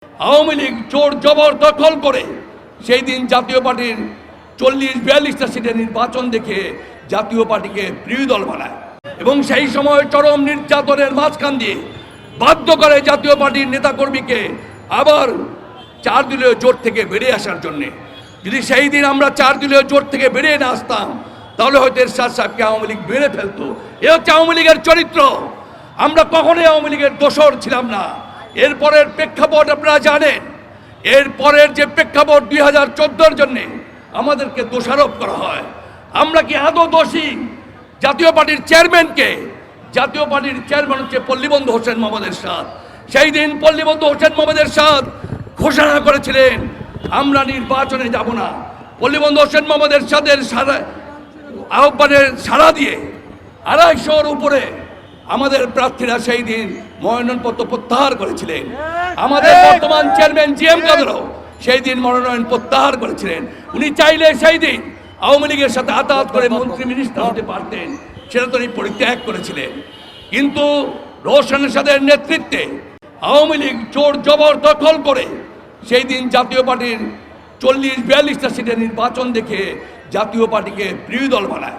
আওয়ামী লীগ জোর জবরদখল করে সেই দিন জাতীয় পার্টির 40-42টা সিটের নির্বাচন দেখে জাতীয় পার্টিকে বিরোধী দল বানায় এবং সেই সময় চরম নির্যাতনের মাঝখান দিয়ে বাধ্য করে জাতীয় পার্টির নেতাকর্মীকে আবার 4 দলীয় জোট থেকে বেরিয়ে আসার জন্যে। যদি সেই দিন আমরা 4 দলীয় জোট থেকে বেরিয়ে না আসতাম তাহলে হয়তো এরশাদ সাহেবকে আওয়ামী লীগ মেরে ফেলতো। এ হচ্ছে আওয়ামী লীগের চরিত্র। আমরা কখনোই আওয়ামী লীগের দোসর ছিলাম না। এরপরের প্রেক্ষাপট আপনারা জানেন। এরপরের যে প্রেক্ষাপট 2014-র জন্যে আমাদেরকে দোষারোপ করা হয়। আমরা কি আদৌ দোষী? জাতীয় পার্টির চেয়ারম্যানকে, জাতীয় পার্টির চেয়ারম্যান হচ্ছে পল্লীবন্ধু হোসেন মোহাম্মদ এরশাদ। সেই দিন পল্লীবন্ধু হোসেন মোহাম্মদ এরশাদ ঘোষণা করেছিলেন আমরা নির্বাচনে যাব না। পল্লীবন্ধু হোসেন মোহাম্মদ এরশাদের আহ্বানের সাড়া দিয়ে 250-র উপরে আমাদের প্রার্থীরা সেই দিন মনোনয়নপত্র প্রত্যাহার করেছিলেন। আমাদের বর্তমান চেয়ারম্যান জিএম কাদেরও সেই দিন মনোনয়ন প্রত্যাহার করেছিলেন। উনি চাইলে সেই দিন আওয়ামী লীগের সাথে আতাত করে মন্ত্রী মিনিস্টার হতে পারতেন, সেটা তো উনি পরিত্যাগ করেছিলেন। কিন্তু রওশন এরশাদের নেতৃত্বে আওয়ামী লীগ জোর জবরদখল করে সেই দিন জাতীয় পার্টির 40-42টা সিটের নির্বাচন দেখে জাতীয় পার্টিকে বিরোধী দল বানায়।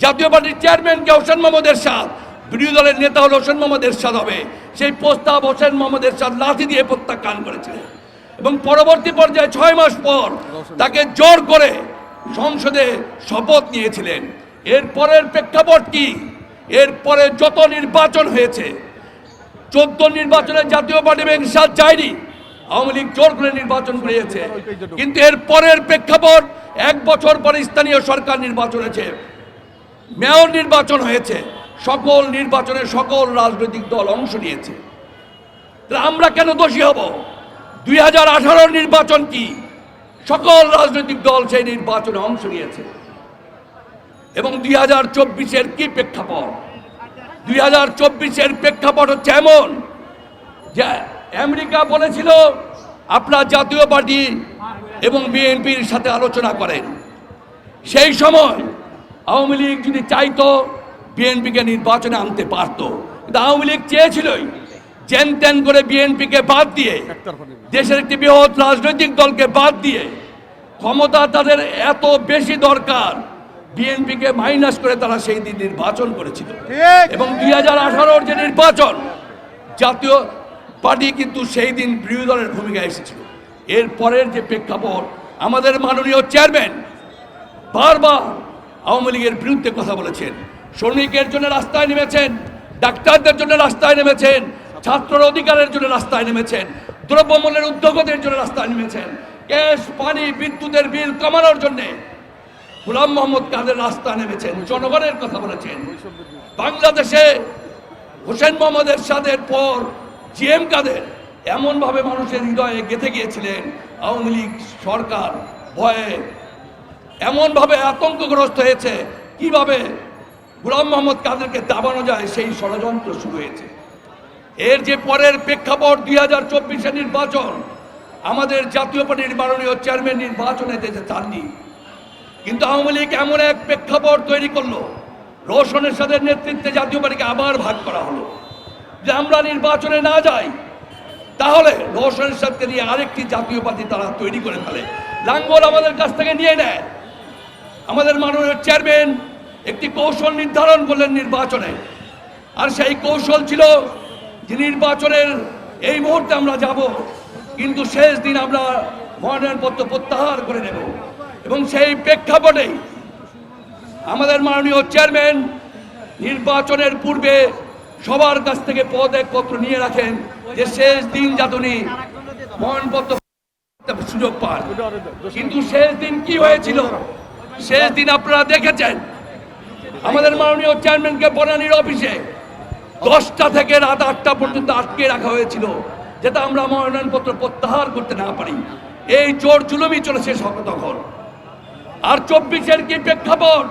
জাতীয় পার্টির চেয়ারম্যানকে হোসেন মোহাম্মদ এরশাদ, বিরোধী দলের নেতা হল হোসেন মোহাম্মদ এরশাদ হবে, সেই প্রস্তাব হোসেন মোহাম্মদ এরশাদ লাঠি দিয়ে প্রত্যাখ্যান করেছিলেন এবং পরবর্তী পর্যায়ে 6 মাস পর তাকে জোর করে সংসদে শপথ নিয়েছিলেন। এরপরের প্রেক্ষাপট কি? এরপরে যত নির্বাচন হয়েছে, 14 নির্বাচনে জাতীয় পার্টি এরশাদ যায়নি, আওয়ামী লীগ জোর করে নির্বাচন করিয়েছে। কিন্তু এর পরের প্রেক্ষাপট 1 বছর পরে স্থানীয় সরকার নির্বাচন হয়েছে, মেয়র নির্বাচন হয়েছে, সকল নির্বাচনে সকল রাজনৈতিক দল অংশ নিয়েছে। আমরা কেন দোষী হব? 2018-র নির্বাচন কি? সকল রাজনৈতিক দল সেই নির্বাচনে অংশ নিয়েছে। এবং 2024-এর কি প্রেক্ষাপট? 2024-এর প্রেক্ষাপট হচ্ছে এমন যে আমেরিকা বলেছিল আপনারা জাতীয় পার্টি এবং বিএনপির সাথে আলোচনা করেন। সেই সময় আওয়ামী লীগ যদি চাইতো বিএনপিকে নির্বাচনে আনতে পারত, কিন্তু আওয়ামী লীগ চেয়েছিলই চেন তেন করে বিএনপিকে বাদ দিয়ে, দেশের একটি বৃহৎ রাজনৈতিক দলকে বাদ দিয়ে, ক্ষমতা তাদের এত বেশি দরকার, বিএনপিকে মাইনাস করে তারা সেই দিন নির্বাচন করেছিল। এবং 2018-র যে নির্বাচন, জাতীয় পার্টি কিন্তু সেই দিন বিরোধী দলের ভূমিকা এসেছিল। এরপরের যে প্রেক্ষাপট, আমাদের মাননীয় চেয়ারম্যান বারবার আওয়ামী লীগের বিরুদ্ধে কথা বলেছেন, শ্রমিকের জন্য রাস্তায় নেমেছেন, ডাক্তারদের জন্য রাস্তায় নেমেছেন, ছাত্র অধিকারের জন্য রাস্তায় নেমেছেন, দ্রব্যমূল্যের উদ্যোগদের জন্য রাস্তায় নেমেছেন, গ্যাস পানি বিদ্যুতের বিল কমানোর জন্য গোলাম মোহাম্মদ কাদের রাস্তায় নেমেছেন, জনগণের কথা বলেছেন। বাংলাদেশে হোসেন মোহাম্মদ এরশাদের পর জিএম কাদের এমনভাবে মানুষের হৃদয়ে গেঁথে গিয়েছিলেন, আওয়ামী লীগ সরকার ভয়ে এমনভাবে আতঙ্কগ্রস্ত হয়েছে, কিভাবে গোলাম মোহাম্মদ কাদেরকে দাবানো যায় সেই ষড়যন্ত্র শুরু হয়েছে। এর যে পরের প্রেক্ষাপট 2024-এর নির্বাচন, আমাদের জাতীয় পার্টির মাননীয় চেয়ারম্যান নির্বাচনে যেতে চাননি, কিন্তু আওয়ামী লীগ এমন এক প্রেক্ষাপট তৈরি করলো, রওশন এরশাদের নেতৃত্বে জাতীয় পার্টিকে আবার ভাগ করা হলো যে আমরা নির্বাচনে না যাই তাহলে রওশন এরশাদকে নিয়ে আরেকটি জাতীয় পার্টি তারা তৈরি করে ফেলে, লাঙ্গল আমাদের কাছ থেকে নিয়ে নেয়। আমাদের মাননীয় চেয়ারম্যান একটি কৌশল নির্ধারণ করলেন নির্বাচনে, আর সেই কৌশল ছিল যে নির্বাচনের এই মুহূর্তে আমরা যাব, কিন্তু শেষ দিন আমরা মনোনয়নপত্র প্রত্যাহার করে নেব। এবং সেই প্রেক্ষাপটে আমাদের মাননীয় চেয়ারম্যান নির্বাচনের পূর্বে সবার কাছ থেকে পদত্যাগপত্র নিয়ে রাখেন, যে শেষ দিন যাতে উনি মনোনয়নপত্র সুযোগ পান। কিন্তু শেষ দিন কি হয়েছিল? শেষ দিন আপনারা দেখেছেন, আমাদের মাননীয় চেয়ারম্যানকে বনানীর অফিসে 10টা থেকে রাত 8টা পর্যন্ত আটকে রাখা হয়েছিল, যাতে আমরা মনোনয়নপত্র প্রত্যাহার করতে না পারি। এই জোর জুলুমই চলেছে তখন। আর 24-এর কি প্রেক্ষাপট?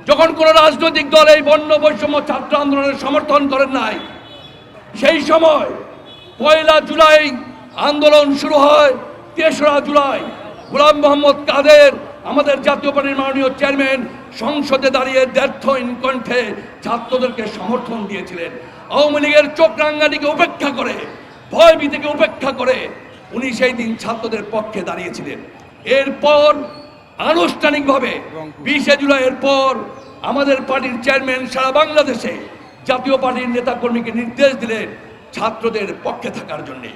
যখন কোন রাজনৈতিক দল এই বর্ণ বৈষম্য ছাত্র আন্দোলনের সমর্থন করেন নাই, সেই সময় 1 জুলাই আন্দোলন শুরু হয়। 3রা জুলাই গোলাম মোহাম্মদ কাদের আমাদের জাতীয় পার্টির মাননীয় চেয়ারম্যান সংসদে দাঁড়িয়ে দ্ব্যর্থহীন কণ্ঠে ছাত্রদেরকে সমর্থন দিয়েছিলেন। আওয়ামী লীগের চোখ রাঙ্গানিকে উপেক্ষা করে ভয় ভীতিকে উপেক্ষা করে উনি সেই দিন ছাত্রদের পক্ষে দাঁড়িয়েছিলেন। এরপর আনুষ্ঠানিকভাবে 20শে জুলাইয়ের পর আমাদের পার্টির চেয়ারম্যান সারা বাংলাদেশে জাতীয় পার্টির নেতাকর্মীকে নির্দেশ দিলেন ছাত্রদের পক্ষে থাকার জন্যে।